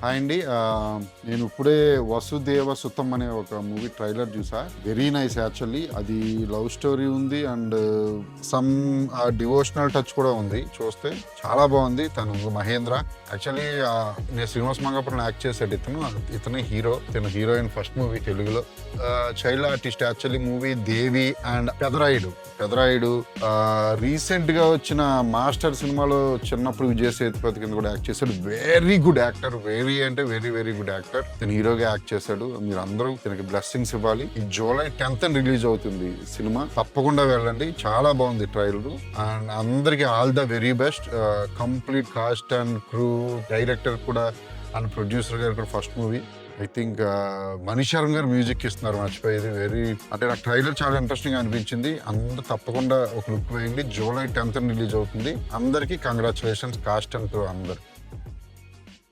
Hi అండి. నేను ఇప్పుడే 'వసుదేవ సుతం' అనే ఒక మూవీ ట్రైలర్ చూసా. Very nice actually. అది లవ్ స్టోరీ ఉంది అండ్ సమ్ డివోషనల్ టచ్ కూడా ఉంది. చూస్తే చాలా బాగుంది. తను మహేంద్ర యాక్చువల్లీ నేను శ్రీనివాస్ మంగాపురం యాక్ట్ చేశాడు. ఇతను హీరో. ఇతను హీరోయిన్ ఫస్ట్ మూవీ తెలుగులో. Child artist actually movie 'Devi' and Pedarayudu recent గా వచ్చిన మాస్టర్ సినిమాలో చిన్నప్పుడు విజయ్ సేతుపతి కింద కూడా యాక్ట్ చేశాడు. Very good actor. Very good actor. తను హీరోగా యాక్ట్ చేశాడు. మీరు అందరూ తనకి బ్లెస్సింగ్స్ ఇవ్వాలి. ఈ జూలై 10th రిలీజ్ అవుతుంది సినిమా. తప్పకుండా వెళ్ళండి. చాలా బాగుంది ట్రైలర్. అండ్ అందరికి all the very best. Complete cost and crew, director కూడా అండ్ ప్రొడ్యూసర్ గారు కూడా ఫస్ట్ మూవీ. ఐ థింక్ మనీషరం గారు మ్యూజిక్ ఇస్తున్నారు. మర్చిపోయేది అంటే నాకు ట్రైలర్ చాలా ఇంట్రెస్టింగ్ అనిపించింది. అందరూ తప్పకుండా ఒక లుక్ వేయండి. జూలై 10th రిలీజ్ అవుతుంది. అందరికీ కంగ్రాచులేషన్స్ కాస్ట్ అండ్ క్రూ అందరు.